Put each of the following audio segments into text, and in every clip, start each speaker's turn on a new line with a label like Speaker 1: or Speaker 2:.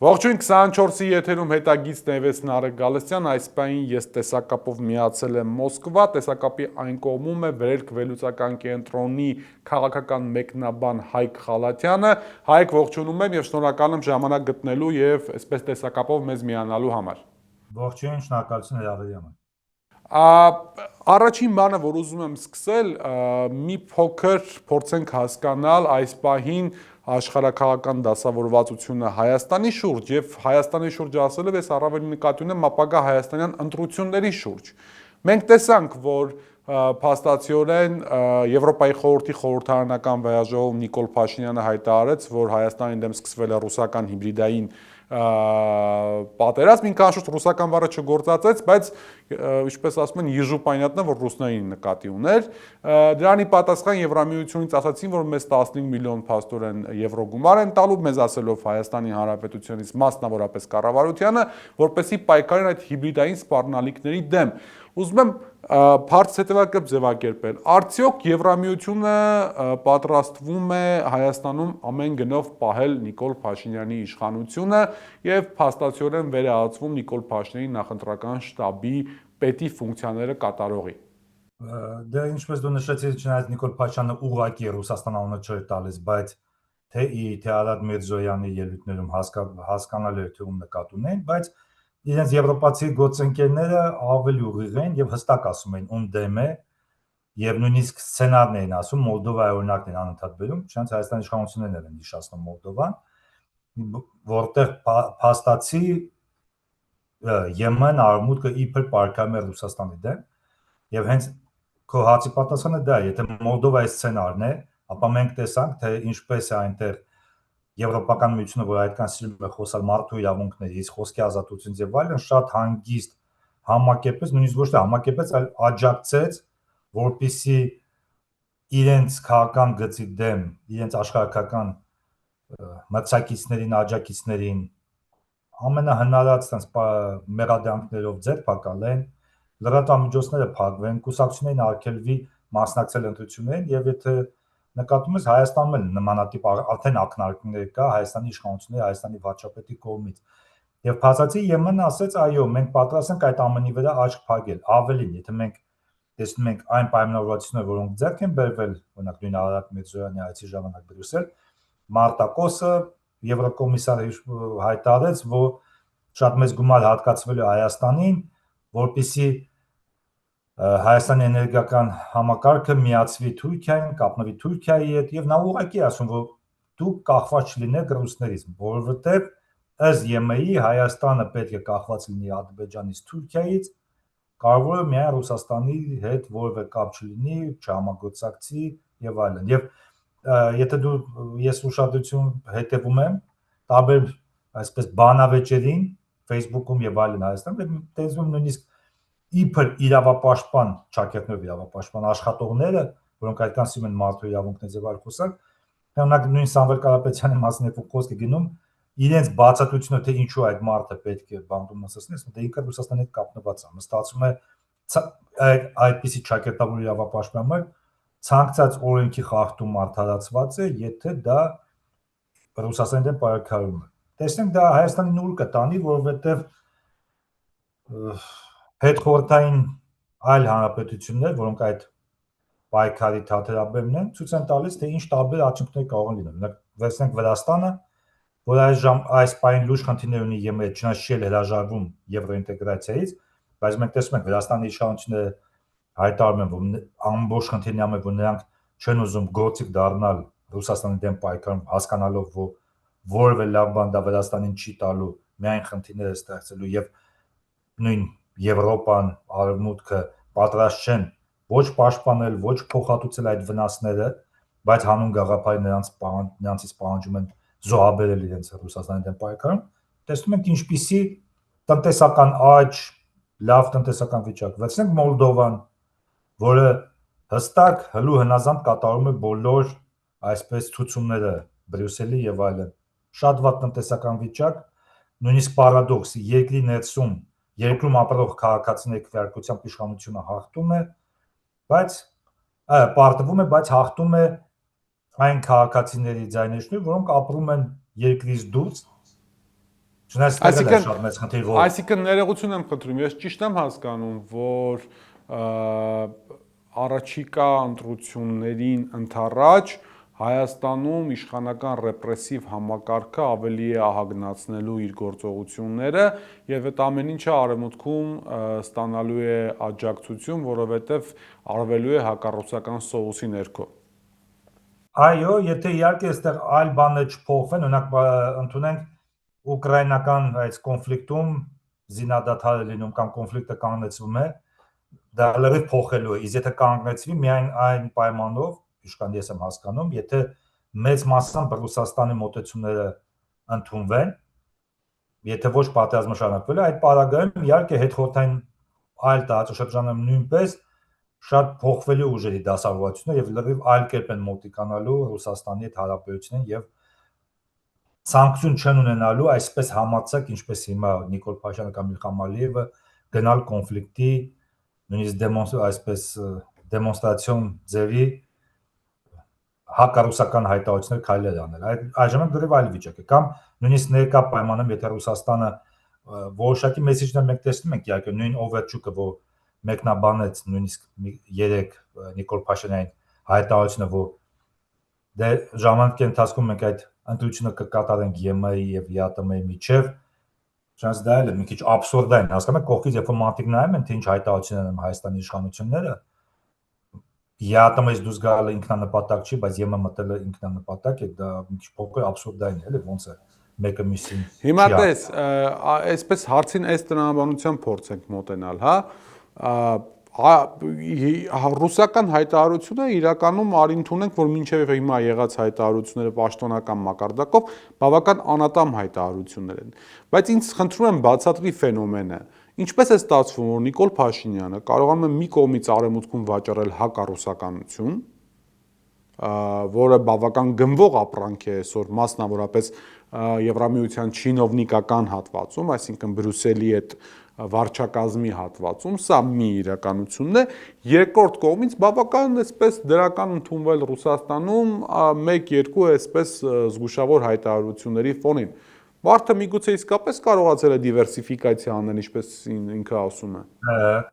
Speaker 1: Ողջույն 24-ի եթերում հետագիծն Էվես Նարեկ Գալստյան, այս պահին ես տեսակապով միացել եմ Մոսկվա, տեսակապի այն կողմում է Վերելք վերլուծական կենտրոնի քաղաքական մեկնաբան Հայկ Խալաթյանը։ Հայկ, ողջունում եմ եւ շնորհակալ եմ ժամանակ գտնելու եւ այսպես տեսակապով մեզ միանալու համար։
Speaker 2: Ողջույն, շնորհակալություն հրավերի համար։
Speaker 1: Առաջին բանը, որ ուզում եմ սկսել, մի փոքր փորձենք հասկանալ այս պահին աշխարհաքաղաքական դասավորվածությունը Հայաստանի շուրջ եւ Հայաստանի շուրջ ասելով ես առավել նկատի ունեմ ապագա հայաստանյան ընտրությունների շուրջ։ Մենք տեսանք, որ փաստացիորեն Եվրոպայի խորհրդի խորհրդարանական վեհաժողով Նիկոլ Փաշինյանը հայտարարեց, որ Հայաստանի դեմ սկսվել է ռուսական հիբրիդային պատերազմ, ինքը անշուշտ ռուսական բառը չգործածեց, բայց ինչպես ասում են, իժու պայնատնը, որ ռուսներին նկատի ուներ։ Դրանի պատասխան Եվրամիությունից ասացին, որ մեզ 15 միլիոն փաստորեն եվրո գումար են տալու, մեզ ասելով Հայաստանի Հանրապետությունից մասնավորապես կառավարությանը, որպեսզի պայքարեն այդ հիբրիդային սպառնալիքների դեմ։ Ուզում եմ բարձ հետևակը ձևակերպել։ Արդյոք Եվրամիությունը պատրաստվում է Հայաստանում ամեն գնով պահել Նիկոլ Փաշինյանի իշխանությունը եւ փաստացիորեն վերահացվում Նիկոլ Փաշինյանի նախընտրական շտաբի պետի ֆունկցիաները կատարողի։
Speaker 2: Դե ինչպես դու նշեցիր, չնայած Նիկոլ Փաշինյանը ուղղակի Ռուսաստան անունը չէր տալիս, բայց թե Արադ Միրզոյանի ելույթներում հասկանալի էր թե ում նկատի ունեն, բայց իրենց եվրոպացի գործընկերները ավելի ուղիղ են եւ հստակ ասում են ում դեմ է եւ նույնիսկ սցենարն էին ասում, Մոլդովայի օրինակն են անընդհատ բերում, չնայած Հայաստանի իշխանություններն են հիշեցնում Մոլդովան, որտեղ փաստացի Եմեն արմուտքը իբր պարկայում է Ռուսաստանի դեմ եւ հենց քո հարցի պատասխանը դա է, եթե Մոլդովայի սցենարն է, ապա մենք տեսանք թե ինչպես է այնտեղ Եվրոպական միությունը, որ այդքան սիրում է խոսալ մարդու իրավունքներից, խոսքի ազատությունից եւ այլն, շատ հանգիստ համակերպեց, նույնիսկ ոչ թե համակերպեց, այլ աջակցեց, որպեսզի իրենց քաղաքական գծի դեմ, իրենց աշխարհական մրցակիցներին, աջակիցներին ամենահնարած մեղադրանքներով ձեռք փակալեն, լրատվամիջոցները փակվեն, կուսակցություններին արգելվի մասնակցել ընտրություններին եւ եթե նկատում ես Հայաստանում էլ նմանատիպ արդեն ակնարկներ կա Հայաստանի իշխանությունների, Հայաստանի վարչապետի կողմից։ Եվ փաստացի Եմենը ասեց, այո, մենք պատրաստ ենք այդ ամենի վրա աչք փակել։ Ավելին, եթե մենք տեսնում ենք այն պայմանավորվածությունները, որոնք ձեռք են բերվել, օրինակ նույն Արադ Միրզոյանի այցի ժամանակ Բրյուսել, Մարտակոսը Եվրոկոմիսարը հայտարարեց, որ շատ մեծ գումար հատկացվել է Հայաստանին, որպեսզի Հայաստանի էներգական համակարգը միացվի Թուրքիային, կապնվի Թուրքիայի հետ եւ նա ուղղակի ասում, որ դուք կախված չլինեք ռուսներից, որովհետեւ ըստ ԵՄ-ի Հայաստանը պետք է կախված լինի Ադրբեջանից, Թուրքիայից, կարող է միայն Ռուսաստանի հետ որևէ կապ չլինի, չհամագործակցի եւ այլն։ Եվ եթե ես ուշադրություն հետևում եմ տարբեր այսպես բանավեճերին Facebook-ում եւ այլն Հայաստանում, տեսնում նույնիսկ իբր իրավապաշտպան, ճակերտներով իրավապաշտպան աշխատողները, որոնք այդքան սիրում են մարդու իրավունքներից եւ այլ խոսալ, օրինակ նույն Սամվել Կարապետյանի մասին է խոսքը գնում, իրենց բացատրությունը թե ինչու այդ մարդը պետք է բանդում ասացնես, դե ինքը Ռուսաստանի հետ կապնված է, մստացում է այդպիսի ճակերտավոր իրավապաշտպանը ցանկացած օրենքի խախտում արդարացված է, եթե դա Ռուսաստանի դեմ պայքարում է։ Տեսնենք դա Հայաստանին ուր կտանի, որովհետեւ հետխորհրդային այլ հանրապետություններ, որոնք այդ պայքարի թատերաբեմն են, ցույց են տալիս, թե ինչ տարբեր արդյունքներ կարող են լինել։ Վերցնենք Վրաստանը, որ այս պահին լուրջ խնդիրներ ունի ԵՄ-ը, չնայած չի հրաժարվում եվրոինտեգրացիայից, բայց մենք տեսնում ենք Վրաստանի իշխանությունները հայտարարում են, որ ամբողջ խնդիրն է, որ նրանք չեն ուզում գործիք դառնալ Ռուսաստանի դեմ պայքարում, հասկանալով, որ որևէ լավ բան դա Վրաստանին չի տալու, միայն խնդիրներ է ստեղծելու եւ նույն Եվրոպան, Արևմուտքը պատրաստ չեն ոչ պաշտպանել, ոչ փոխհատուցել այդ վնասները, բայց հանուն գաղափարի նրանցից պահանջում են զոհաբերել իրենց Ռուսաստանի դեմ պայքարում, տեսնում ենք ինչպիսի տնտեսական աճ, լավ տնտեսական վիճակ։ Վերցնենք Մոլդովան, որը հստակ հլու հնազանդ կատարում է բոլոր այսպես ցուցումները Բրյուսելի եւ այլն։ Շատ վատ տնտեսական վիճակ, նույնիսկ պարադոքս, երկրի ներսում, երկրում ապրող քաղաքացիների քվեարկությամբ իշխանությունը հաղթում է, բայց պարտվում է, բայց հաղթում է այն քաղաքացիների ձայնեջները, որոնք ապրում են երկրից դուրս Չնայած դա շատ մեծ խնդիր որ
Speaker 1: Այսինքն ներողություն եմ խնդրում, ես ճիշտ եմ հասկանում, որ առաջիկա ընտրություններին ընդառաջ Հայաստանում իշխանական ռեպրեսիվ համակարգը ավելի է ահագնացնելու իր գործողությունները եւ այդ ամեն ինչը արևմուտքում ստանալու է աջակցություն, որովհետեւ արվելու է հակառուսական սոուսի ներքո։
Speaker 2: Այո, եթե իհարկե այստեղ այլ բաներ չփոխվեն, օրինակ ընդունենք ուկրաինական այս կոնֆլիկտում զինադադար է լինում կամ կոնֆլիկտը կանգնեցվում է, դա լրիվ փոխելու է, իսկ եթե կանգնեցվի միայն այն պայմանով, իշքան ես եմ հասկանում, եթե մեծ մասամբ Ռուսաստանի մոտեցումները ընդունվեն, եթե ոչ պատերազմը շարունակվելու, այդ պարագայում իհարկե հետխորհրդային այլ տարածաշրջանում նույնպես շատ փոխվելու ուժերի դասավորվածությունը եւ լրիվ այլ կերպ են մոտիկանալու Ռուսաստանի հետ հարաբերություններին եւ սանկցիոն չեն ունենալու այսպես համարձակ, ինչպես հիմա Նիկոլ Փաշինյանը կամ Իլհամ Ալիևը գնալ կոնֆլիկտի նույնիսկ այսպես դեմոնստրացիոն ձևի հակառուսական հայտարարություններ քայլեր անել։ Այժմ դեռ այլ վիճակ է կամ նույնիսկ ներկա պայմանում, եթե Ռուսաստանը որոշակի մեսիջներ մենք տեսնում ենք, իհարկե նույն Օվերչուկը, որ մեկնաբանեց նույնիսկ 3 Նիկոլ Փաշինյանին հայտարարությունը, որ դե ժամանակի ընթացքում մենք այդ ընտրությունը կկատարենք ԵՄ-ի եւ ԵԱՏՄ-ի միջև, չնայած դա էլ է մի քիչ աբսուրդային, հասկանում եք, կողքից երբ որ մարդիկ նայում են, թե ինչ հայտարարություններ են Հայաստանի իշխանությունները, ԵԱՏՄ-ից դուրս գալը ինքնանպատակ չի, բայց ԵՄ մտելը ինքնանպատակ է, դա մի քիչ փոքր աբսուրդային է, էլի ոնց է մեկը մյուսին։
Speaker 1: Հիմա տես, այսպես հարցին այս տրամաբանությամբ փորձենք մոտենալ, հա, ռուսական հայտարարությունը իրականում արինթունենք, որ մինչև հիմա եղած հայտարարությունները պաշտոնական մակարդակով բավական անատամ հայտարարություններ են, բայց ինձ խնդրում եմ բացատրի ֆենոմենը, ինչպես է ստացվում, որ Նիկոլ Փաշինյանը կարողանում է մի կողմից արևմուտքում վաճառել հակառուսականություն, որը բավական գնվող ապրանք է այսօր մասնավորապես Եվրամիության չինովնիկական հատվածում, այսինքն Բրյուսելի այդ վարչակազմի հատվածում, սա մի իրականությունն է, երկրորդ կողմից բավական այսպես դրական ընդունվել Ռուսաստանում 1-2 այսպես զգուշավոր հայտարարությունների ֆոնին։ Մարդը միգուցե իսկապես կարողացել է դիվերսիֆիկացիա անել, ինչպես ինքը ասում է։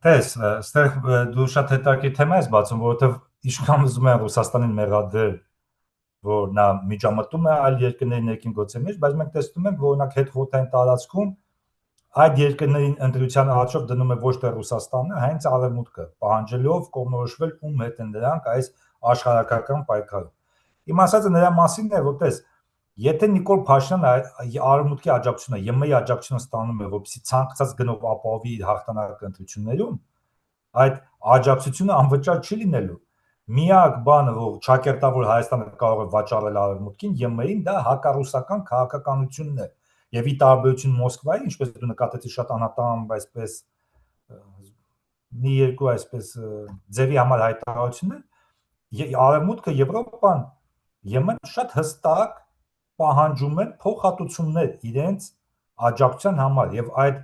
Speaker 2: Տես, այստեղ դու շատ հետաքրքիր թեմա ես բացում, որովհետև իշխան ուզում են Ռուսաստանին մեղադրել, որ նա միջամտում է այլ երկրների ներքին գործերի մեջ, բայց մենք տեսնում ենք, որ օրինակ հետխորհրդային տարածքում այդ երկրներին ընտրության առաջով դնում է ոչ թե Ռուսաստանը, հենց Արևմուտքը, պահանջելով կողմնորոշվել ում հետ են դրանք այս աշխարհակական պայքարում։ Իմ ասածը նրա մասին է, որտես եթե Նիկոլ Փաշինյանը Արևմուտքի աջակցությունը, ԵՄ-ի աջակցությունը ստանում է, որպեսզի ցանկացած գնով ապահովի իր հաղթանակը ընտրություններում, այդ աջակցությունը անվճար չի լինելու։ Միակ բանը, որ ճակերտավոր Հայաստանը կարող է վաճառել Արևմուտքին, ԵՄ-ին, դա հակառուսական քաղաքականությունն է։ Եվ ի տարբերություն Մոսկվայի, ինչպես դու նկատեցի շատ անատամ, այսպես մի երկու այսպես ձևի համար հայտարարություններ, Արևմուտքը, Եվրոպան, ԵՄ-ն շատ հստակ պահանջում են փոխհատուցումներ իրենց աջակցության համար եւ այդ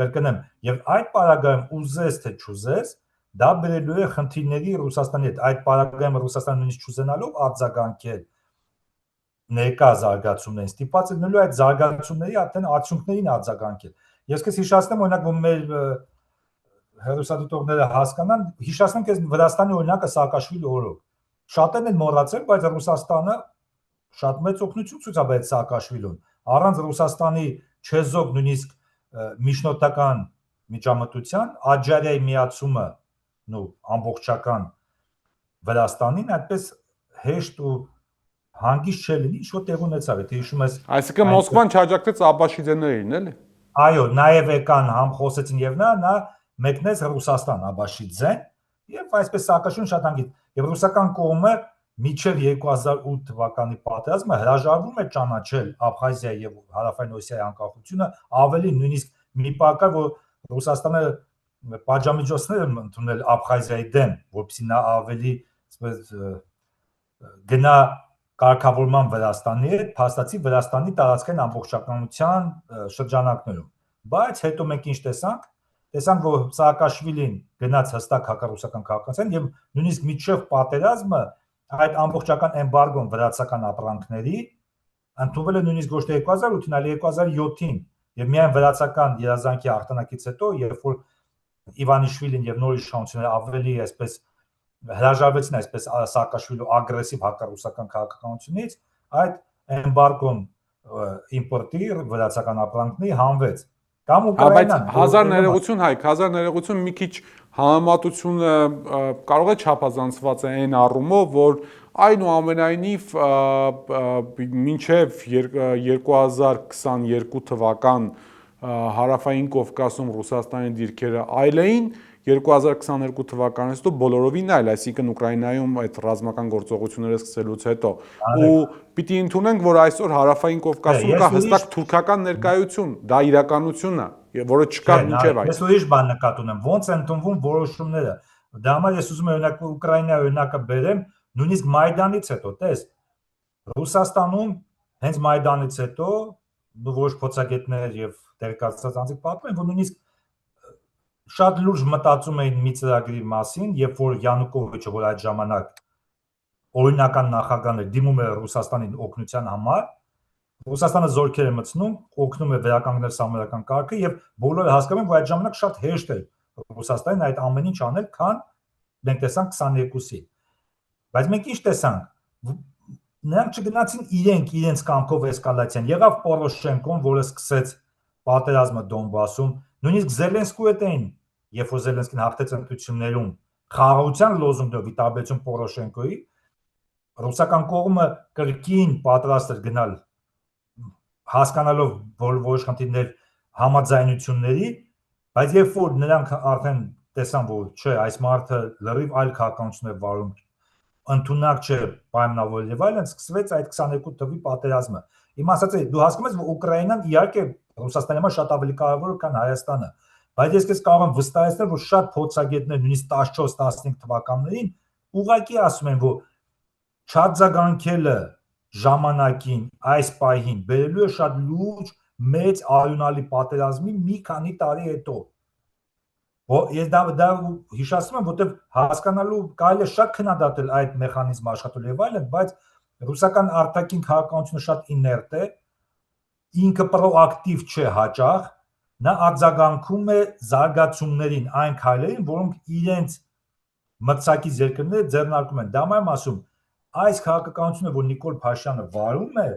Speaker 2: կրկնեմ, եւ այդ պարագայում ուզես թե չուզես, դա բերելու է խնդիրների Ռուսաստանի հետ։ Այդ պարագայում Ռուսաստանը նույնիսկ չուզենալով արձագանքել ներկա զարգացումներին, ստիպված է լինելու այդ զարգացումների արդեն արդյունքներին արձագանքել։ Ես քեզ հիշեցնեմ, օրինակ, որ մեր հերոսադիտողները հասկանան, հիշեցնեմ քեզ Վրաստանի օրինակը Սաակաշվիլի օրոք։ Շատերն են մոռացել, բայց Ռուսաստանը շատ մեծ օգնություն ցույցաբերեց Սաակաշվիլուն։ Առանց Ռուսաստանի չեզոք նույնիսկ միջնորդական միջամտության Աջարիայի միացումը նո ամբողջական Վրաստանին այդպես հեշտ ու հանգիստ չէ լինի, ինչ որ տեղ ունեցավ, եթե հիշում ես։
Speaker 1: Այսինքն Մոսկվան չաջակցեց Աբաշիձեներին, էլի։
Speaker 2: Այո, նաև եկան համ խոսեցին եւ նա մեկնեց Ռուսաստան Աբաշիձեն եւ այսպես Սաակաշվիլին շատ հանգիստ։ Եվ ռուսական կողմը մինչև 2008 թվականի պատերազմը հրաժարվում է ճանաչել Աբխազիայի եւ Հարավային Օսիայի անկախությունը, ավելի նույնիսկ մի պակա, որ Ռուսաստանը պատժամիջոցներ է ընդունել Աբխազիայի դեմ, որովհետեւ նա ավելի այսպես գնա կարգավորման Վրաստանի հետ, փաստացի Վրաստանի տարածքային ամբողջականության շրջանակներում։ Բայց հետո մենք ինչ տեսանք, որ Սաակաշվիլին գնաց հստակ հակառուսական քաղաքականության եւ նույնիսկ միջև պատերազմը այդ ամբողջական էմբարգոն վրացական ապրանքների ընդունվել է նույնիսկ ոչ թե 2008-ին, այլ 2007-ին, եւ միայն վրացական երազանքի հաղթանակից հետո, երբ որ Իվանիշվիլին եւ նոր իշխանությունները ավելի այսպես հրաժարվեցին այսպես Սաակաշվիլու ագրեսիվ հակառուսական քաղաքականությունից, այդ էմբարգոն իմպորտի վրացական ապրանքների հանվեց։ Կամ
Speaker 1: Բայց
Speaker 2: Ուկրաինան
Speaker 1: հազար ներողություն Հայկ, հազար ներողություն մի քիչ համեմատությունը կարող է չափազանցված է այն առումով, որ այնուամենայնիվ մինչև 2022 թվական հարավային Կովկասում Ռուսաստանի դիրքերը այլ էին, 2022 թվականից հետո բոլորովին այլ, այսինքն Ուկրաինայում այդ ռազմական գործողությունները սկսելուց հետո ու պիտի ընդունենք, որ այսօր հարավային Կովկասում կա հստակ թուրքական ներկայություն, դա իրականություն է, որը չկար մինչև այդ։
Speaker 2: Ես ուրիշ բան նկատ ունեմ, ոնց են ընդունվում որոշումները։ Դա համար ես ուզում եմ օրինակ Ուկրաինայի օրինակը բերեմ, նույնիսկ Մայդանից հետո, տես, Ռուսաստանում հենց Մայդանից հետո որոշ փորձագետներ եւ տեղեկացած անձիկ պատմում են, որ նույնիսկ շատ լուրջ մտածում էին մի ծրագրի մասին, երբ որ Յանուկովիչը, որ այդ ժամանակ օրինական նախագահն էր, դիմում էր Ռուսաստանին օգնության համար, Ռուսաստանը զորքեր է մտցնում, օգնում է վերականգնել սահմանական կարգը եւ բոլորը հասկանում են, որ այդ ժամանակ շատ հեշտ է Ռուսաստանին այդ ամեն ինչ անել, քան մենք տեսանք 22-ին։ Բայց մենք ինչ տեսանք։ Նրանք չգնացին իրենց կամքով էսկալացիան։ Եղավ Պորոշենկոն, որը սկսեց պատերազմը Դոնբասում, նույնիսկ Զելենսկու հետ էին, երբ որ Զելենսկին հաղթեց ընտրություններում, խաղաղության լոզունգով ի տարբերություն Պորոշենկոյի, ռուսական կողմը կրկին պատրաստ էր գնալ հասկանալով որոշ խնդիրներ համաձայնությունների, բայց երբ որ նրանք արդեն տեսան, որ չէ, այս մարդը լրիվ այլ քաղաքականություն է վարում, ընդունակ չէ պայմանավորել եւ այլն, սկսվեց այդ 22 թվականի պատերազմը։ Իմ ասած է, դու հասկանում ես, որ Ուկրաինան իհարկե Ռուսաստանի համար շատ ավելի կարևոր է, քան Հայաստանը, բայց ես կարող եմ վստահեցնել, որ շատ փորձագետներ նույնիսկ 14-15 թվականներին ուղղակի ասում են, որ չարձագանքելը ժամանակին այս պահին բերելու է շատ լուրջ մեծ արյունալի պատերազմի մի քանի տարի հետո։ Ես դա հիշեցնում եմ, որտեղ հասկանալու կարելի է շատ քննադատել այդ մեխանիզմը աշխատելու եւ այլն, բայց ռուսական արտաքին քաղաքականությունը շատ իներտ է, ինքը պրոակտիվ չէ հաճախ, նա արձագանքում է զարգացումներին, այն քայլերին, որոնք իրենց մրցակից երկրները ձեռնարկում են։ Դա եմ ասում, այս քաղաքականությունը, որ Նիկոլ Փաշյանը վարում է,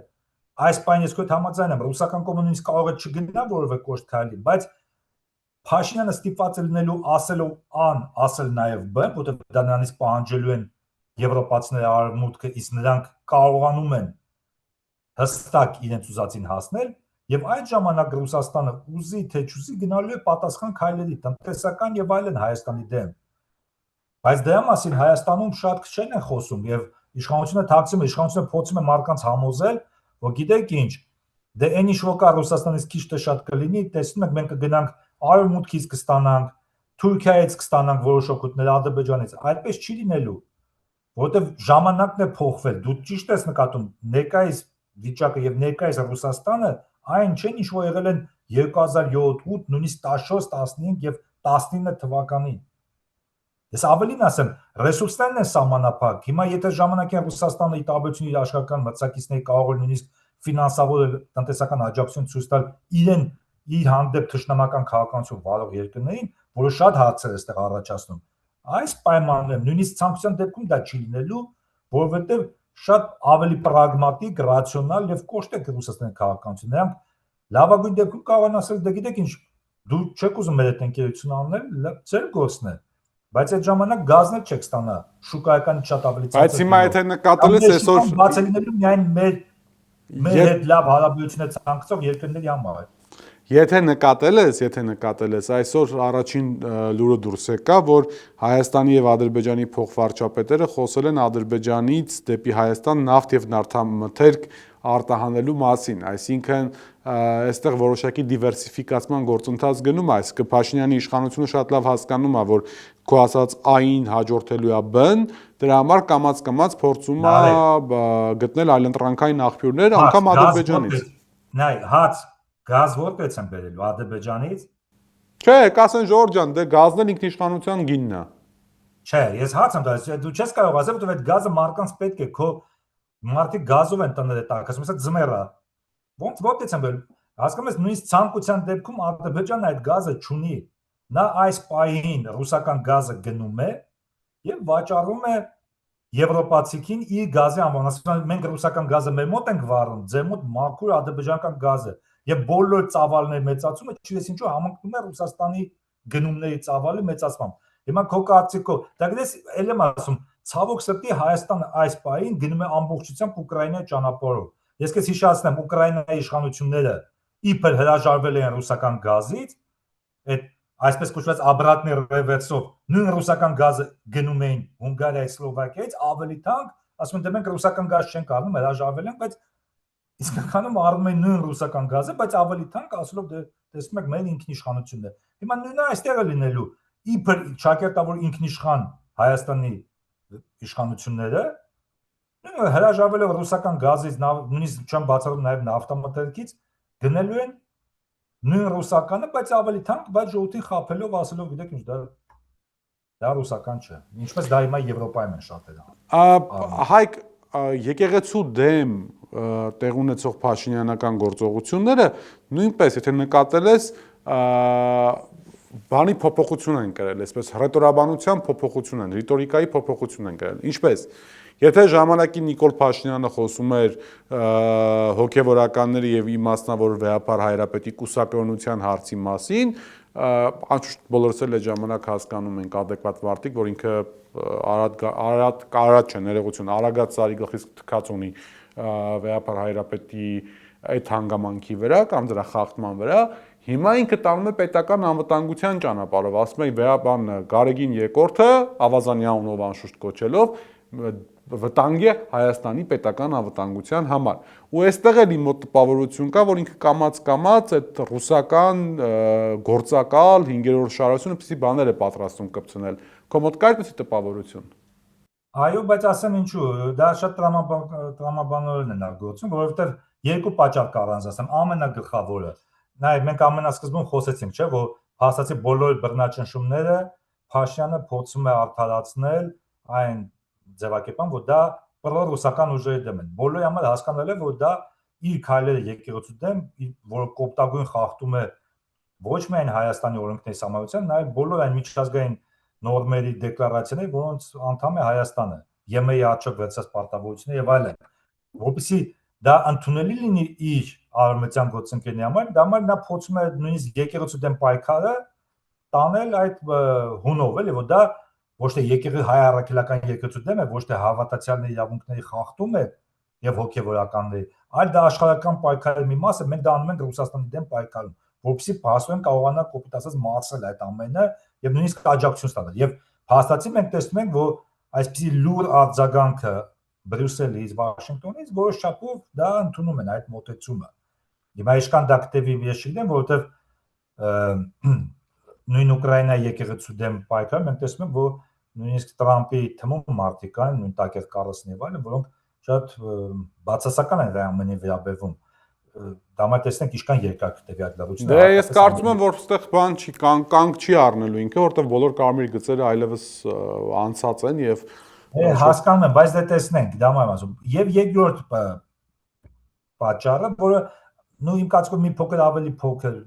Speaker 2: այս պայն ես քո հետ համաձայն եմ, ռուսական կողմը նույնիսկ կարող է չգնա որևէ կոշտ քայլի, բայց Փաշինյանը ստիպված է լինելու ասելով ան, ասել նաև բ, որտեղ դա նրանից պահանջելու են եվրոպացիները արևմուտքը, իսկ նրանք կարողանում են հստակ իրենց ուզածին հասնել, եւ այդ ժամանակ Ռուսաստանը ուզի թե չուզի գնալու է պատասխան քայլերի, տնտեսական եւ այլն Հայաստանի դեմ։ Բայց դրա մասին Հայաստանում շատ քչեն են խոսում եւ իշխանությունը թաքցում է, իշխանությունը փորձում է մարդկանց համոզել, որ գիտեք ինչ, դե այն ինչ որ կա Ռուսաստանից քիչ թե շատ կլինի, տեսնում եք մենք կգնանք արևմուտքից կստանանք, Թուրքիայից կստանանք որոշ օգուտներ, Ադրբեջանից, այդպես չի լինելու, որովհետեւ ժամանակն է փոխվել։ Դու ճիշտ ես նկատում, ներկայիս վիճակը եւ ներկայիս Ռուսաստանը այն չեն ինչ որ եղել են 2007-8, նույնիսկ 14, 15 եւ 19 թվականին։ Ես ավելին ասեմ, ռեսուրսներն են սահմանափակ։ Հիմա եթե ժամանակին Ռուսաստանը ի տարբերություն իր աշխարհական մրցակիցների կարող է նույնիսկ ֆինանսավոր տնտեսական աջակցություն ցույց տալ իր հանդեպ թշնամական քաղաքականություն վարող երկրներին, որը շատ հարցեր է այստեղ առաջացնում։ Այս պայմաններում նույնիսկ ցանկության դեպքում դա չի լինելու, որովհետև շատ ավելի պրագմատիկ, ռացիոնալ եւ կոշտ է Ռուսաստանի քաղաքականությունը։ Նրանք լավագույն դեպքում կարող են ասել, դե գիտեք ինչ, դու չեք ուզում մեր հետ ընկերություն անել, ձեր գործն է։ Բայց այդ ժամանակ գազն չեք ստանա, շուկայականից շատ ավելի ցածր։
Speaker 1: Բայց հիմա եթե նկատել ես այսօր
Speaker 2: բաց է լինելու միայն մեր հետ լավ հարաբերություններ ցանկացող երկրների համար։
Speaker 1: Եթե նկատել ես, այսօր առաջին լուրը դուրս եկա, որ Հայաստանի եւ Ադրբեջանի փոխվարչապետերը խոսել են Ադրբեջանից դեպի Հայաստան նավթ եւ նավթամթերք արտահանելու մասին, այսինքն այստեղ որոշակի դիվերսիֆիկացման գործընթաց գնում է, այսինքն Փաշինյանի իշխանությունը շատ լավ հասկանում է, որ քո ասած A-ին հաջորդելու է B-ն, դրա համար կամաց փորձում է գտնել այլընտրանքային աղբյուրներ, անգամ Ադրբեջանից։
Speaker 2: Նայ, հաց գազ որտեղից են բերելու Ադրբեջանից։
Speaker 1: Չէ, կասեն Ժորժ ջան, դե գազն էլ ինքնիշխանության գինն է։
Speaker 2: Չէ, ես հաց եմ տալիս, դու չես կարող ասել, որ այդ գազը մարդկանց պետք է, քո մարդիկ գազով են տները տակ, ասում ես ձմեռա։ Ոնց որտեղից են բերելու։ Հասկանում ես, նույնիսկ ցանկության դեպքում Ադրբեջանը այդ գազը չունի։ Նա այս պահին ռուսական գազը գնում է եւ վաճառում է եվրոպացիքին իր գազի անվան, ասում մենք ռուսական գազը մեր մոտ ենք վառում, ձեր մոտ մաքուր ադրբեջանական գազը եւ բոլոր ծավալների մեծացումը, չգիտես ինչու համընկնում է Ռուսաստանի գնումների ծավալի մեծացմամբ։ Հիմա քո կարծիքով, դա գիտես, ել եմ ասում, ցավոք սրտի Հայաստանը այս պահին գնում է ամբողջությամբ Ուկրաինայի ճանապարհով։ Ես քեզ հիշեցնեմ, Ուկրաինայի իշխանությունները իբր հրաժարվել են ռուսական գազից, այդ այսպես կոչված обратный ռևերսով նույն ռուսական գազը գնում էին Հունգարիայից, Սլովակիայից ավելի թանկ, ասում են դե մենք ռուսական գազ չենք առնում, հրաժարվել ենք, բայց իսկականում առնում են նույն ռուսական գազը, բայց ավելի թանկ, ասելով դե տեսնում եք մեր ինքնիշխանությունն է։ Հիմա նույնը այստեղ է լինելու, իբր ճակերտավոր ինքնիշխան Հայաստանի իշխանությունները հրաժարվել են ռուսական գազից, նույնիսկ չեմ բացառում նաև նավթամթերքից, գնելու են նույն ռուսականը, բայց ավելի թանկ, բայց ժողովրդին խաբելով, ասելով գիտեք ինչ, դա ռուսական չէ։ Ինչպես դա հիմա Եվրոպայում են շատերը։
Speaker 1: Հայկ եկեղեցու դեմ տեղ ունեցող փաշինյանական գործողությունները նույնպես, եթե նկատել ես, բանի փոփոխություն են կրել, այսպես ռետորաբանության փոփոխություն են, ռիտորիկայի փոփոխություն են կրել։ Ինչպես, եթե ժամանակին Նիկոլ Փաշինյանը խոսում էր հոգևորականների եւ իմաստնավոր վեհապար հայրապետի կուսակրոնության հարցի մասին, անշուշտ բոլորս էլ այդ ժամանակ հասկանում ենք adekvat վարդիկ, որ ինքը արադ չէ, ներողություն, Արագած Սարի գլխից թքած ունի վեհապար հայրապետի այդ հանգամանքի վրա կամ դրա խախտման վրա, հիմա ինքը տանում է պետական անվտանգության ճանապարհով, ասում է վեհապան Գարեգին Երկրորդը, Ավազանյանով անշուշտ կոչելով, վտանգ է Հայաստանի պետական անվտանգության համար։ Ու այստեղ էլ իմ մոտ տպավորություն կա, որ ինքը կամաց-կամաց այդ ռուսական գործակալ 5-րդ շարասյունը պիսի բաներ է պատրաստում կպցնել։ Քո մոտ կա այդպիսի տպավորություն։
Speaker 2: Այո, բայց ասեմ ինչու, դա շատ տրամաբանորեն է գործում, որովհետև երկու պատճառ կա առանց ասեմ, ամենագլխավորը։ Նայ, մենք ամենասկզբում խոսեցինք, չէ՞, որ հաստատի բոլոր բռնաճնշումները Փաշինյանը փորձում է արդարացնել այն ձևակերպան, որ դա պրոռուսական ուժերի դեմ են։ Բոլորի համար հասկանալի է, որ դա իր քայլերը եկեղեցու դեմ, որ կոպտագույն խախտում է ոչ միայն Հայաստանի օրենքների համայնության, նաև բոլոր այն միջազգային նորմերի դեկլարացիաների, որոնց անդամ է Հայաստանը, ԵՄ-ի աչք վերցած պարտավորությունները եւ այլն։ Որպեսզի դա ընդունելի լինի իր արևմտյան գործընկերների համար, դա համար նա փորձում է նույնիսկ եկեղեցու դեմ պայքարը տանել այդ հունով, էլի, որ դա ոչ թե հայ առաքելական եկեղեցու դեմ է, ոչ թե հավատացյալների իրավունքների խախտում է եւ հոգեվորականների, այլ դա աշխարհական պայքարի մի մաս է, մենք դա անում ենք Ռուսաստանի դեմ պայքարում, որպեսզի փաստորեն կարողանա կոպիտ ասած մարսել այդ ամենը եւ նույնիսկ աջակցություն ստանալ։ Եվ փաստացի մենք տեսնում ենք, որ այսպիսի լուր արձագանքը Բրյուսելից, Վաշինգտոնից որոշ չափով դա ընդունում են այդ մոտեցումը։ Հիմա իշքան դա կտևի ես չգիտեմ, որովհետեւ նույն Ուկրաինայի եկեղեցու դեմ պայքարը մենք տեսնում ենք, որ նույնիսկ Տրամպի թմում մարդիկ կան, նույն Տակեր Կարլսոնի եւ այլն, որոնք շատ բացասական են դա ամենի վերաբերվում։ Դա տեսնենք իշքան երկար կտևի այդ լրությունը։
Speaker 1: Դե ես կարծում եմ, որ այստեղ բան չի, կանգ չի առնելու ինքը, որովհետեւ բոլոր կարմիր գծերը այլևս անցած են եւ
Speaker 2: հասկանում եմ, բայց դե տեսնենք, դա եմ ասում։ Եվ երկրորդ պատճառը, որը իմ կարծիքով մի փոքր ավելի փոքր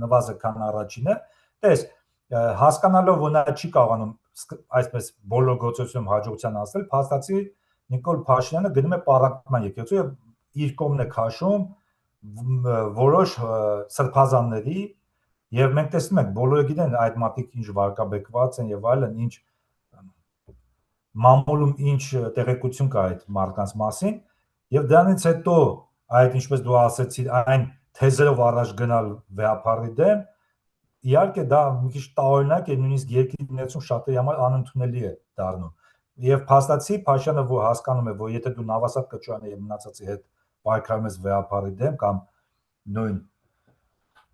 Speaker 2: նվազը քան առաջինը, տես հասկանալով, որ նա չի կարողանում այսպես բոլոր գործողությունում հաջողության հասնել, փաստացի Նիկոլ Փաշինյանը գնում է պառակտման եկեղեցու եւ իր կողմն է քաշում որոշ սրբազանների եւ մենք տեսնում ենք բոլորը գիտեն այդ մատիկ ինչ վարկաբեկված են եւ այլն, ինչ մամուլում ինչ տեղեկություն կա այդ մարդկանց մասին եւ դրանից հետո այդ ինչպես դու ասացիր այն թեզերով առաջ գնալ վեհապարի դեմ իհարկե դա մի քիչ տարօրինակ է, նույնիսկ երկրի ներսում շատերի համար անընդունելի է դառնում եւ փաստացի Փաշյանը որ հասկանում է, որ եթե դու Նավասադ Կոչյանի եւ մնացածի հետ պայքարում ես վեհապարի դեմ կամ նույն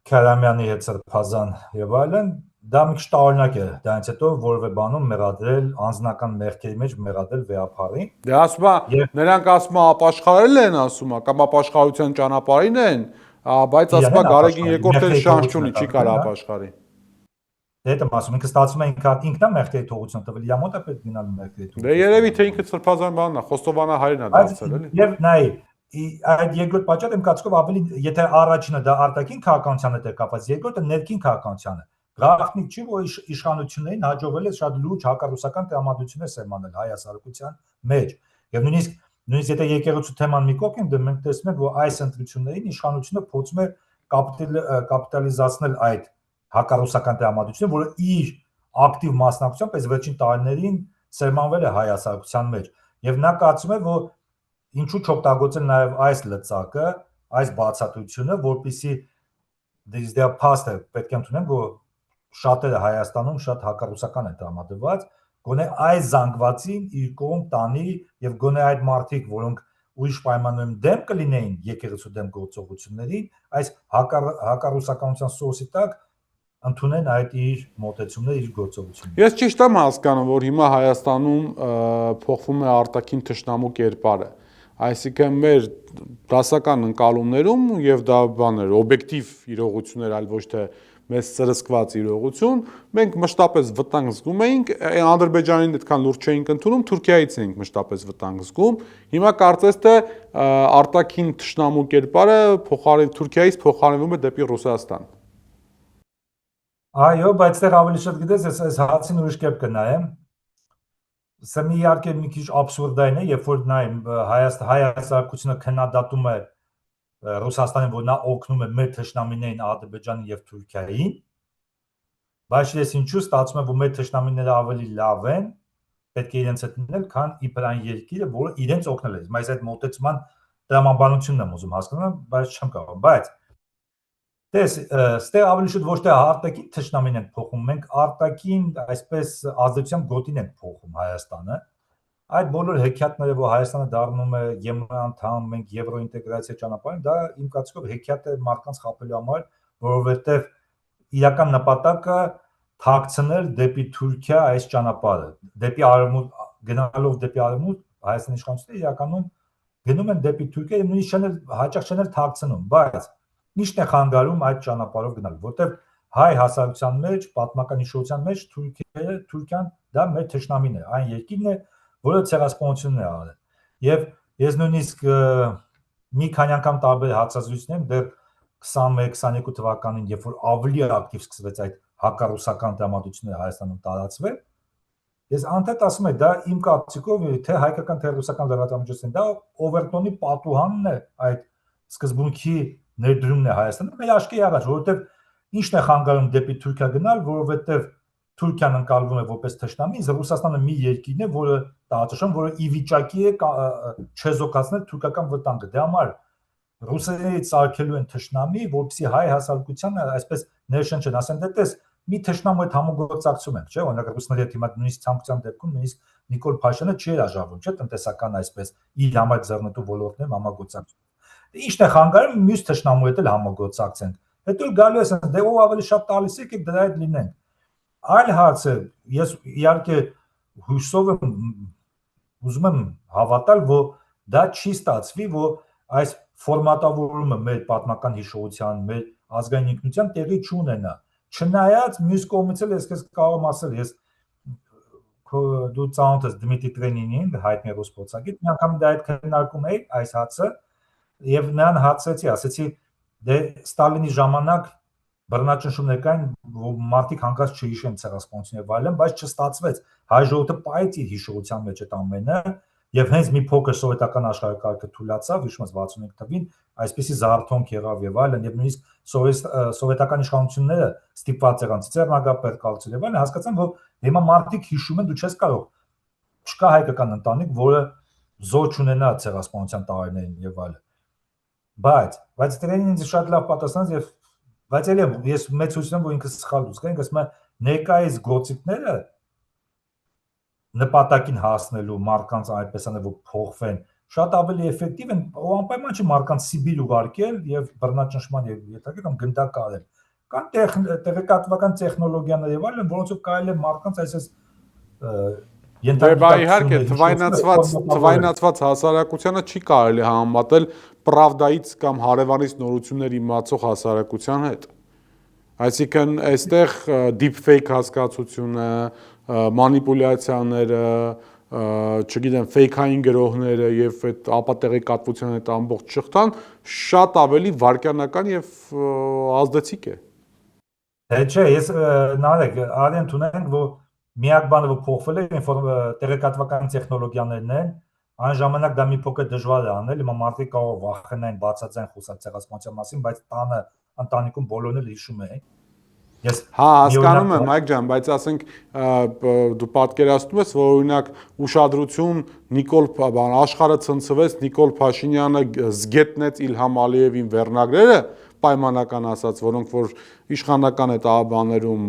Speaker 2: Քարամյանի հետ սրբազան եւ այլն, դա մի քիչ տարօրինակ է, դրանից հետո որևէ բանում մեղադրել անձնական մեղքերի մեջ մեղադրել վեհապարին։
Speaker 1: Դե ասում է, նրանք ասում է ապաշխարել են, ասում է, կամ ապաշխարության ճանապարհին են, բայց ասում է Գարեգին Երկրորդը շանս չունի, չի կարող ապաշխարի։
Speaker 2: Դե դա ասում ինքը ստացվում է ինքնա մեղքերի թողություն տվել, իր մոտ է պետք գնալ մեղքերի թողություն։
Speaker 1: Դե երևի թե ինքը սրբազան բանն է, Խոստովանահայրն է դարձել էլի։
Speaker 2: Եվ նայ, այդ երկրորդ պատճառը իմ կարծիքով ավելի եթե առաջինը դա արտաքին քաղաքականության հետ է կապված, երկրորդը ներքին քաղաքականության է։ Գաղտնիք չի, որ իշխանություններին հաջողվել է շատ լուրջ հակառուսական տրամադրություններ սերմանել հայ հասարակության մեջ։ Եվ նույնիսկ եթե եկեղեցու թեման մի կողմ դեմ մենք տեսնում ենք, որ այս ընտրություններին իշխանությունը փորձում է կապիտալիզացնել այդ հակառուսական տրամադրությունը, որը իր ակտիվ մասնակցությամբ այս վերջին տարիներին սերմանվել է հայ հասարակության մեջ։ Եվ նա կարծում է, որ ինչու չօգտագործել նաև այս լծակը, այս բացատրությունը, որպեսզի դե փաստը պետք է ընդունենք, որ շատերը Հայաստանում շատ հակառուսական են տրամադրված, գոնե այս զանգվածին իր կողմ տանի եւ գոնե այդ մարդիկ, որոնք ուրիշ պայմաններում դեմ կլինեին եկեղեցու դեմ գործողություններին, այս հակառուսականության սոսի տակ ընդունեն այդ իր մոտեցումները, իր գործողությունները։
Speaker 1: Ես ճիշտ եմ հասկանում, որ հիմա Հայաստանում փոխվում է արտաքին թշնամու կերպարը։ Այսինքն մեր դասական ընկալումներում եւ դա բաներ օբյեկտիվ իրողություններ, այլ ոչ թե մեզ սրսկված իրողություն, մենք մշտապես վտանգ զգում էինք, Ադրբեջանին այդքան լուրջ չէինք ընդունում, Թուրքիայից էինք մշտապես վտանգ զգում։ Հիմա կարծես թե արտաքին թշնամու կերպարը Թուրքիայից փոխարինվում է դեպի Ռուսաստան։
Speaker 2: Այո, բայց դեռ ավելի շատ գիտես, այս հացին ուրիշ կերպ կնայեմ։ Սա մի իհարկե մի քիչ աբսուրդային է, երբ որ նայեմ հայ հասարակությունը քննադատում է Ռուսաստանին, որ նա օգնում է մեր թշնամիներին Ադրբեջանին եւ Թուրքիային, բայց ես ինչու ստացվում է, որ մեր թշնամիները ավելի լավ են, պետք է իրենց հետ լինել, քան իբր այն երկիրը, որը իրենց օգնել է։ Բայց այդ մոտեցման տրամաբանությունն եմ ուզում հասկանալ, բայց չեմ կարող։ Բայց դες, ստեղ ավելի շուտ ոչ թե արտաքին թշնամին ենք փոխում, մենք արտաքին այսպես ազդեցության գոտին ենք փոխում Հայաստանը։ Այդ բոլոր հեքիաթները, որ Հայաստանը դառնում է ԵՄ անդամ, մենք եվրոինտեգրացիա ճանապարհին, դա իմ կարծիքով հեքիաթ է մարդկանց խաբելու համար, որովհետև իրական նպատակը թաքցնել դեպի Թուրքիա այս ճանապարհը, դեպի արևմուտք, գնալով դեպի արևմուտք Հայաստանի իշխանությունները իրականում գնում են դեպի Թուրքիա եւ նույնիսկ հաճախ չեն թաքցնում, բայց միշտ է խանգարում այդ ճանապարհով գնալ, որտեղ հայ հասարակության մեջ, պատմական հիշողության մեջ Թուրքիան դա մեր թշնամին է, այն երկիրն է, որը ցեղասպանությունն է արել։ Եվ ես նույնիսկ մի քանի անգամ տարբեր հարցազրույցներում դեռ 21-22 թվականին, երբ որ ավելի ակտիվ սկսվեց այդ հակառուսական տրամադրությունները Հայաստանում տարածվել, ես անդադ ասում եմ, դա իմ կարծիքով թե հայկական թե ռուսական լրատվամիջոցներն դա օվերտոնի պատուհանն է այդ սկզբունքի ներդրումն է Հայաստանում, մեր աչքի առաջ, որովհետև ինչն է խանգարում դեպի Թուրքիա գնալ, որովհետև Թուրքիան ընկալվում է որպես թշնամի, իսկ Ռուսաստանը մի երկիրն է, որը տարածաշրջան, որը ի վիճակի է չեզոքացնել թուրքական վտանգը։ Դե համար ռուսերենից արգելում են թշնամի, որպեսզի հայ հասարակությանը այսպես ներշնչեն, ասեն դե տես մի թշնամու հետ համագործակցում ենք, չէ՞, օրինակ ռուսների հետ հիմա նույնիսկ ցանկության դեպքում նույնիսկ Նիկոլ Փաշինյանը չի հրաժարվում, չէ՞, տնտեսական այսպես իր համար ձեռնտու ոլորտներում համագործակցում։ Ինչն է խանգարում մյուս թշնամու հետ էլ համագործակցենք։ Հետո գալու է ասեն, դե ով ավելի շատ տալիս է, դրա հետ լինենք։ Այլ հարց է, ես իհարկե հույսով եմ ուզում եմ հավատալ, որ դա չի ստացվի, որ այս ֆորմատավորումը մեր պատմական հիշողության, մեր ազգային ինքնության տեղի չունենա։ Չնայած մյուս կողմից էլ ես կարող եմ ասել, ես դու ծանոթ ես Դմիտրի Տրենինին, հայտնի ռուս փորձագետ, մի անգամ դա այդ քննարկում էի այս հարցը, եւ նրան հարցրեցի, ասեցի, դե Ստալինի ժամանակ բռնաճնշումներ կային, որ մարդիկ հանկարծ չհիշեն ցեղասպանությունը եւ այլն, բայց չստացվեց։ Հայ ժողովուրդը պայծ իր հիշողության մեջ այդ ամենը եւ հենց մի փոքր սովետական աշխարհակարգը թուլացավ, հիշում ես 65 թվին, այսպեսի զարթոնք եղավ եւ այլն, եւ նույնիսկ սովետական իշխանությունները ստիպված եղան ծիծեռնագապեր կառուցել եւ այլն, հասկացան, որ հիմա մարդիկ հիշում են, դու չես կարող, չկա հայկական ընտանիք, որը զոր չունենա ցեղասպանության տարիներին եւ այլն։ Բայց դրան ինձ շատ լավ պատասխանեց եւ բայց էլի ես մեծ հույս ունեմ, որ ինքս սխալ դուսկա, ինքս մա ներկայիս գործիքները նպատակին հասնելու մարդկանց այդպես անել, որ փոխվեն, շատ ավելի էֆեկտիվ են, ու անպայման չի մարդկանց Սիբիր ուղարկել եւ բռնաճնշման եւ յետագի կամ գնդակ արել։ Կան տեղեկատվական տեխնոլոգիաներ եւ այլն, որոնցով կարելի է մարդկանց այսպես
Speaker 1: իհարկե թվայնացված հասարակությանը չի կարելի համեմատել Պրավդայից կամ հարևանից նորություններ իմացող հասարակության հետ։ Այսինքն այստեղ deepfake հասկացությունը, մանիպուլյացիաները, չգիտեմ, ֆեյքային գրողները եւ այդ ապատեղեկատվության այդ ամբողջ շղթան շատ ավելի վարքյանական եւ ազդեցիկ է։
Speaker 2: Չէ, ես նարեկ արենտ ունենք, որ միակ բանը որ փոխվել է տեղեկատվական տեխնոլոգիաներն են, այն ժամանակ դա մի փոքր դժվար է անել, հիմա մարդիկ կարող վախենային բացատրեն խոսակցության մասին, բայց տանը ընտանիքում բոլորն էլ հիշում են։ Ես
Speaker 1: Հա, հասկանում եմ, Մայք ջան, բայց ասենք դու պատկերացնում ես, որ օրինակ ուշադրություն Նիկոլ աշխարհը ցնցվեց, Նիկոլ Փաշինյանը զգետնեց Իլհամ Ալիևին վերնագրերը, պայմանական ասած, որոնք որ իշխանական այդ աղբաներում,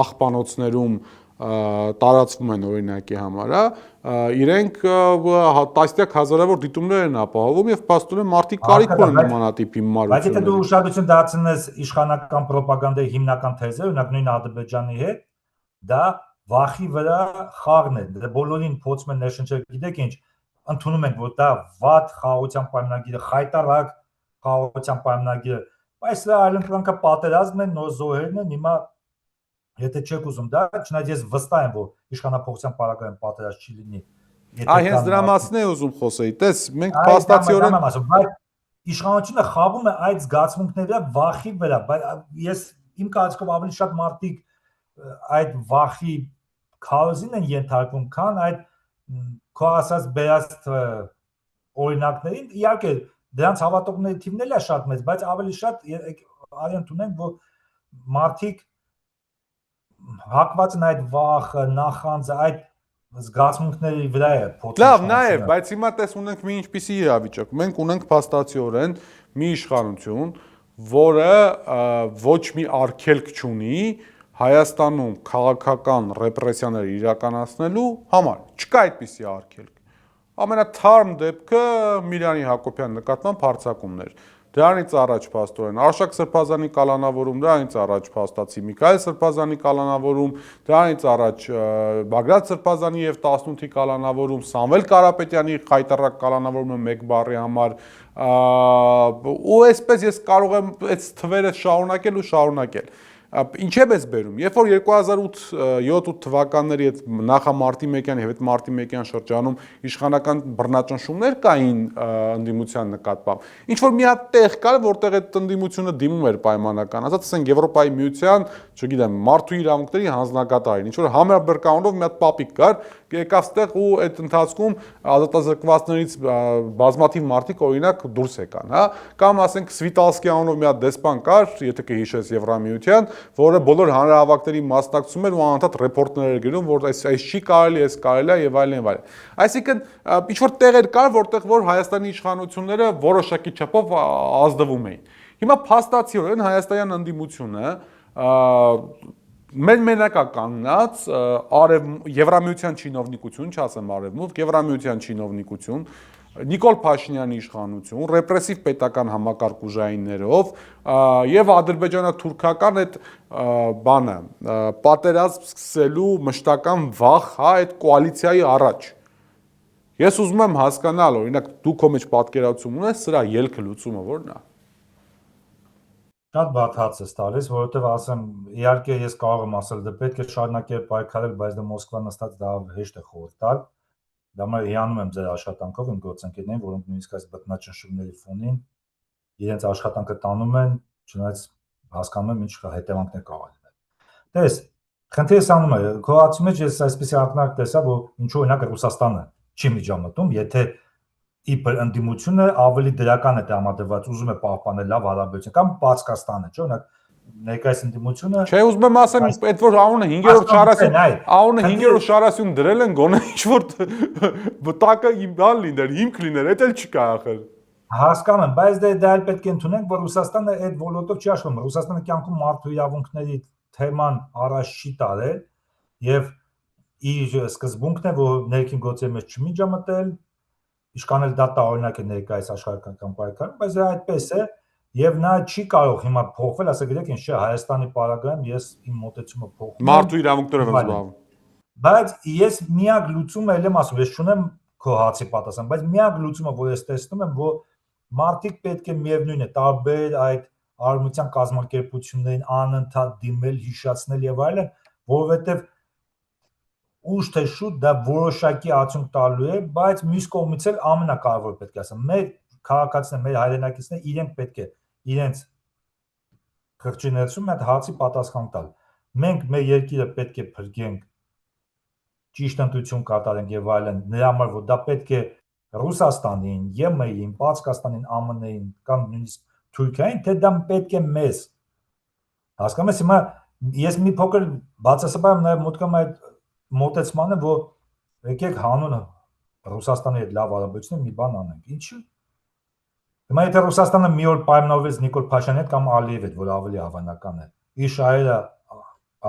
Speaker 1: աղբանոցներում տարածվում են օրինակի համար, իրենք տասնյակ հազարավոր դիտումներ են ապահովում եւ փաստորեն մարդիկ կարիք ունեն նմանատիպ հիմնարություն։
Speaker 2: Բայց եթե դու ուշադրություն դարձնես իշխանական ռոպագանդայի հիմնական թեզը, օրինակ նույն Ադրբեջանի հետ, դա վախի վրա խաղն է։ Դա բոլորին փոխում են ներշնչել, գիտեք ինչ, ընդունում են, որ դա վատ խաղաղության պայմանագիրը, խայտարակ խաղաղության պայմանագիրը, բայց դա այլընտրանքը պատերազմն են, նոր զոհերն են, հիմա եթե չեք ուզում դա, չնայած ես վստահ եմ, որ իշխանապողության պարագայում պատերազմ չի լինի։
Speaker 1: Հենց դրա մասին է ուզում խոսեի։ Տես, մենք փաստացիորեն
Speaker 2: բայց իշխանությունը խաղում է այդ զգացմունքների վրա, վախի վրա, բայց ես իմ կարծիքով ավելի շատ մարդիկ այդ վախի քաոսին են ենթարկվում, քան այդ քո ասած բերած օրինակներին, իհարկե դրանց հավատողների թիվն էլ է շատ մեծ, բայց ավելի շատ արենտ ունենք, որ մարդիկ հակված են այդ վախը, նախանձը, այդ զգացմունքների վրա է փոխվում։
Speaker 1: Լավ, նաև, բայց հիմա տես ունենք մի ինչպիսի իրավիճակ։ Մենք ունենք փաստացիորեն մի իշխանություն, որը ոչ մի արգելք չունի Հայաստանում քաղաքական ռեպրեսիաներ իրականացնելու համար։ Չկա այդպիսի արգելք։ Ամենաթարմ դեպքը Միրյանի Հակոբյան նկատմամբ հարձակումներ։ Դրանից առաջ փաստորեն Արշակ Սրբազանի կալանավորում, դրանից առաջ փաստացի Միքայել Սրբազանի կալանավորում, դրանից առաջ Բագրատ Սրբազանի եւ 18-ի կալանավորում, Սամվել Կարապետյանի խայտարակ կալանավորումը մեկ բառի համար, ու այսպես ես կարող եմ այդ թվերը շարունակել։ Ինչ է մեզ բերում, երբ որ 2007 թվականների այդ նախամարտի 1-յան եւ այդ մարտի 1-յան շրջանում իշխանական բռնաճնշումներ կային ընդդիմության նկատմամբ, ինչ որ մի հատ տեղ կար, որտեղ այդ ընդդիմությունը դիմում էր պայմանական, ասած ասենք Եվրոպայի միության, չգիտեմ, մարդու իրավունքների հանձնակատարին, ինչ որ համաբրկանով մի հատ պապիկ կար, եկավ ստեղ ու այդ ընթացքում ազատազրկվածներից բազմաթիվ մարդիկ օրինակ դուրս եկան, հա, կամ ասենք Սվիտալսկի անունով մի հատ դեսպան կար, եթե կհիշես Եվրամիության, որը բոլոր հանրահավաքների մասնակցում էր ու անընդհատ ռեպորտներ էր գրում, որ այս չի կարելի, այս կարելի է եւ այլն եւ այլն։ Այսինքն ինչ որ տեղեր կար, որտեղ որ Հայաստանի իշխանությունները որոշակի չափով ազդվում էին։ Հիմա փաստացիորեն հայաստանյան ընդդիմությունը մենակա կանգնած Եվրամիության չինովնիկություն, չասեմ արևմուտք, Եվրամիության չինովնիկություն, Նիկոլ Փաշինյանի իշխանություն, ռեպրեսիվ պետական համակարգ ուժայիններով եւ ադրբեջանա-թուրքական այդ բանը, պատերազմ սկսելու մշտական վախ, հա, այդ կոալիցիայի առաջ։ Ես ուզում եմ հասկանալ, օրինակ դու քո մեջ պատկերացում ունես սրա ելքը լուծումը ո՞րն է։
Speaker 2: Շատ բաց հաց է տալիս, որովհետև ասեմ, իհարկե ես կարող եմ ասել, դա պետք է շարունակել պայքարել, բայց դա Մոսկվա նստած դա հեշտ է խորհուրդ տալ։ Դա մը հիանում եմ ձեր աշխատանքով իմ գործընկերներին, որոնք նույնիսկ այս բտնաճնշումների ֆոնին իրենց աշխատանքը տանում են, չնայած հասկանում եմ ինչ հետևանքներ կարող լինել։ Տես, խնդիրը սանում է, քո հարցի մեջ ես այսպեսի ակնարկ տեսա, որ ինչու օրինակ Ռուսաստանը չի միջամտում, եթե իբր ընդդիմությունը ավելի դրական է տրամադրված, ուզում է պահպանել լավ հարաբերություն, կամ Պարսկաստանը, չէ՞, օրինակ ներկայիս ընդդիմությունը։
Speaker 1: Չէ, ուզում եմ ասեմ, այդ որ անունը 5-րդ շարասյուն դրել են, գոնե ինչ որ վտակը բան լիներ, հիմք լիներ, դա էլ չկա ախր։
Speaker 2: Հասկանում եմ, բայց դա էլ պետք է ընդունենք, որ Ռուսաստանը այդ ոլորտով չի աշխատում։ Ռուսաստանը կյանքում մարդու իրավունքների թեման առաջ չի տարել եւ իր սկզբունքն է, որ ներքին գործերի մեջ չմիջամտել, իշխանել դա տարօրինակ է ներկայիս աշխարհական պայքարում, բայց դա այդպես է եւ նա չի կարող հիմա փոխվել, ասա գիտեք ինչ, չէ, Հայաստանի պարագայում ես իմ մոտեցումը փոխում եմ։
Speaker 1: Մարդու իրավունքներով եմ զբաղվում։
Speaker 2: Բայց ես միակ լուծումը եմ ասում, ես չունեմ քո հարցի պատասխան, բայց միակ լուծումը, որ ես տեսնում եմ, որ մարդիկ պետք է միևնույն է տարբեր այդ արմության կազմակերպություններին անընդհատ դիմել, հիշացնել եւ այլն, որովհետեւ ուշ թե շուտ դա որոշակի արդյունք տալու է, բայց մյուս կողմից էլ ամենակարևորը պետք է ասեմ, մեր քաղաքացիները, մեր հայրենակիցները իրենք պետք է իրենց խղճի ներսում այդ հարցի պատասխան տալ։ Մենք մեր երկիրը պետք է փրկենք, ճիշտ ընտրություն կատարենք եւ այլն, նրա համար որ դա պետք է Ռուսաստանին, ԵՄ-ին, Պարսկաստանին, ԱՄՆ-ին կամ նույնիսկ Թուրքիային, թե դա պետք է մեզ։ Հասկանում ես, հիմա ես մի փոքր բացասաբար նաեւ մտքում այդ մոտեցմանը, որ եկեք հանուն Ռուսաստանի հետ լավ հարաբերություններ մի բան անենք։ Ինչու՞։ Հիմա եթե Ռուսաստանը մի օր պայմանավորվեց Նիկոլ Փաշինյանի հետ կամ Ալիև հետ, որ ավելի հավանական է, իր շահերը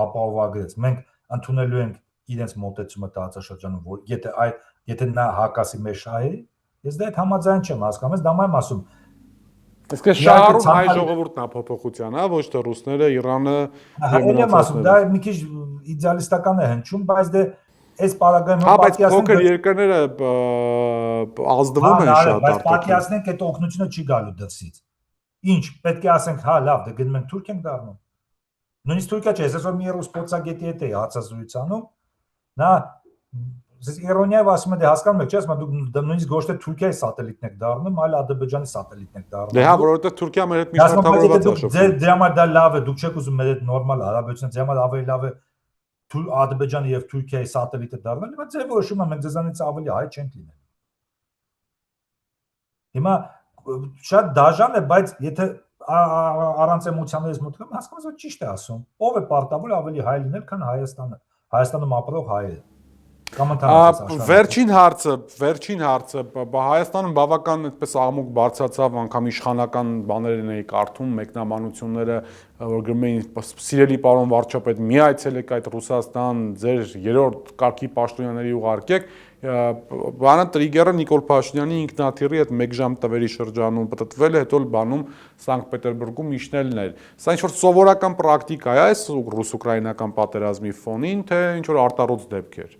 Speaker 2: ապահովագրեց, մենք ընդունելու ենք իրենց մոտեցումը տարածաշրջանում, որ եթե նա հակասի մեր շահերի, ես դա հետ համաձայն չեմ, հասկանում ես, դա եմ ասում։
Speaker 1: Իսկ շահառուն հայ ժողովուրդն է փոփոխության, հա, ոչ թե ռուսները, Իրանը
Speaker 2: եւ մնացածները։ Դա մի քիչ իդեալիստական է հնչում, բայց դե այս պարագայում
Speaker 1: պատկերացնենք փոքր երկրները ազդվում են շատ
Speaker 2: արտաքին։ Բայց պատկերացնենք այդ օգնությունը չի գալու դրսից։ Ինչ, պետք է ասենք, հա, լավ, դե գնում ենք Թուրքիա դառնում։ Նույնիսկ Թուրքիա չէ, այսօր մի ռուս փոցագետի հետ է հացազրույցանում, նա իրոնիայով ասում է, դե հասկանում եք, չէ՞, ասում դուք նույնիսկ ոչ թե Թուրքիայի սատելիտն եք դառնում, այլ Ադրբեջանի սատելիտն եք դառնում։
Speaker 1: Դե հա, որովհետեւ Թուրքիա մեր հետ միշտ հաղորդակցված է շփվում։
Speaker 2: Դե համար դա լավ է, դուք չեք ուզում մեր հետ նորմալ հարաբերություն, դե համար ավելի լավ է Ադրբեջանի եւ Թուրքիայի սատելիտը դառնալ, բայց ձեր որոշումը մենք ձեզանից ավելի հայ չենք լինելու։ Հիմա շատ դաժան է, բայց եթե առանց էմոցիաներից մտնում, հասկանում ես, ճիշտ է ասում։ Ով է պարտավոր ավելի հայ լինել, քան Հայաստանը։ Հայաստանում ապրող հայերը։
Speaker 1: Վերջին հարցը, Հայաստանում բավական այդպես աղմուկ բարձրացավ, անգամ իշխանական բաներն էի կարդում, մեկնաբանությունները, որ գրում էին, սիրելի պարոն վարչապետ, մի այցելեք այդ Ռուսաստան, ձեր երրորդ կարգի պաշտոնյաների ուղարկեք, բանը տրիգերը Նիկոլ Փաշինյանի ինքնաթիռի այդ 1 ժամ տվերի շրջանում պատտվել է, հետո բանում Սանկտ Պետերբուրգում իջնելն էր։ Սա ինչ-որ սովորական պրակտիկա է այս ռուս-ուկրաինական պատերազմի ֆոնին, թե ինչ-որ արտառոց դեպք էր։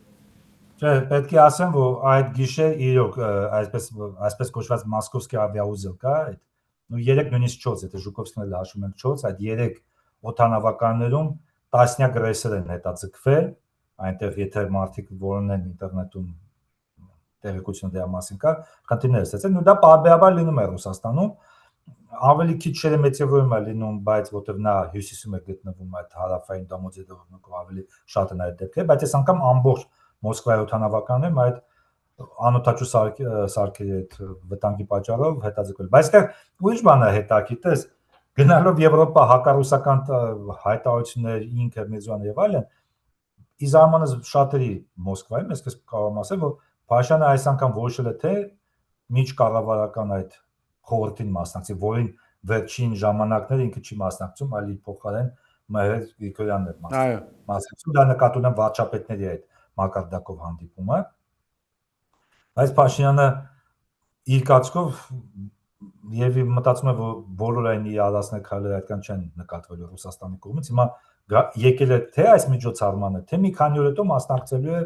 Speaker 2: Չէ, պետք է ասեմ, որ այդ գիշեր իրոք այսպես կոչված մոսկովսկի ավիաուզել կա, այդ ու 3 նույնիսկ 4, եթե Ժուկովսկին էլ հաշվում ենք 4, այդ 3 օդանավականներում տասնյակ ռեյսեր են հետաձգվել, այնտեղ եթե մարդիկ որոնեն ինտերնետում տեղեկություն դրա մասին կա, խնդիրներ ստացել, ու դա բարբերաբար լինում է Ռուսաստանում, ավելի քիչ Շերեմետիևոյում է լինում, բայց որտեղ նա հյուսիսում է գտնվում այդ հարավային Դոմոդեդովնիկով ավելի շատ են այդ դեպքերը, բայց այս անգամ ամբողջ Մոսկվայի օդանավականներում այդ անօթաչու սարքերի այդ վտանգի պատճառով հետաձգվել։ Բայց այստեղ ուրիշ բան է հետաքրքիր, գնալով Եվրոպա հակառուսական հայտարարություններ, ինքը Մեզոան եւ այլն, ի զարմանս շատերի Մոսկվայում, այսպես կարող եմ ասել, որ Փաշինյանը այս անգամ որոշել է թե միջկառավարական այդ խորհրդին մասնակցի, որին վերջին ժամանակներ ինքը չի մասնակցում, այլ փոխարեն Մհեր Գրիգորյանն է մասնակցում, դա նկատի ունեմ վարչապետների այդ մակարդակով հանդիպումը, բայց Փաշինյանը իր կարծիքով եւ մտածում է, որ բոլոր այն իրարացնել քայլերը այդքան չեն նկատվելու Ռուսաստանի կողմից, հիմա եկել է թե այս միջոցառմանը, թե մի քանի օր հետո մասնակցելու է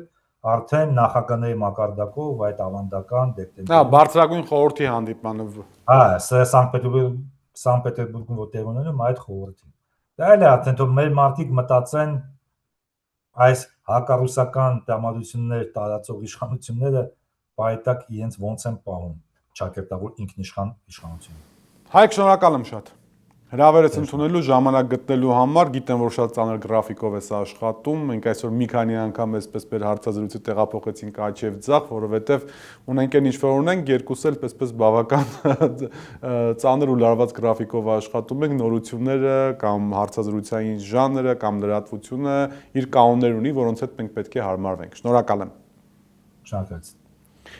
Speaker 2: արդեն նախագահների մակարդակով այդ ավանդական դեկտեմբերի։
Speaker 1: Հա, բարձրագույն խորհրդի հանդիպմանը։
Speaker 2: Հա, սա Սանկտ Պետերբուրգում որտեղ ունենում այդ խորհրդին։ Դա էլ է արդեն թող մեր մարդիկ մտածեն այս հակառուսական տրամադրություններ տարածող իշխանությունները պայտակ իրենց ոնց են պահում ճակերտավոր ինքնիշխան իշխանություն։
Speaker 1: Հայկ, շնորհակալ եմ շատ։ Հրավերից ընդունելու ժամանակ գտնելու համար, գիտեմ, որ շատ ծանր գրաֆիկով ես աշխատում, մենք այսօր մի քանի անգամ այսպես մեր հարցազրույցը տեղափոխեցինք աջ եւ ձախ, որովհետեւ ունենք այն ինչ-որ ունենք, երկուս էլ այսպես բավական ծանր ու լարված գրաֆիկով աշխատում ենք, նորությունները կամ հարցազրույցային ժանրը կամ լրատվությունը իր կանոններ ունի, որոնց հետ մենք պետք է հարմարվենք։ Շնորհակալ եմ։
Speaker 2: Շնորհակալ։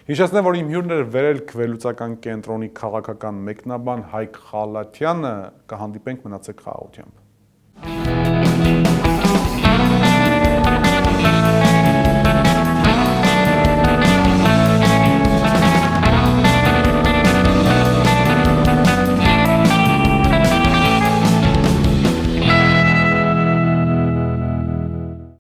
Speaker 1: Հիշեցնեմ, որ իմ հյուրն էր Վերելք վերլուծական կենտրոնի քաղաքական մեկնաբան Հայկ Խալաթյանը, կհանդիպենք, մնացեք խաղաղությամբ։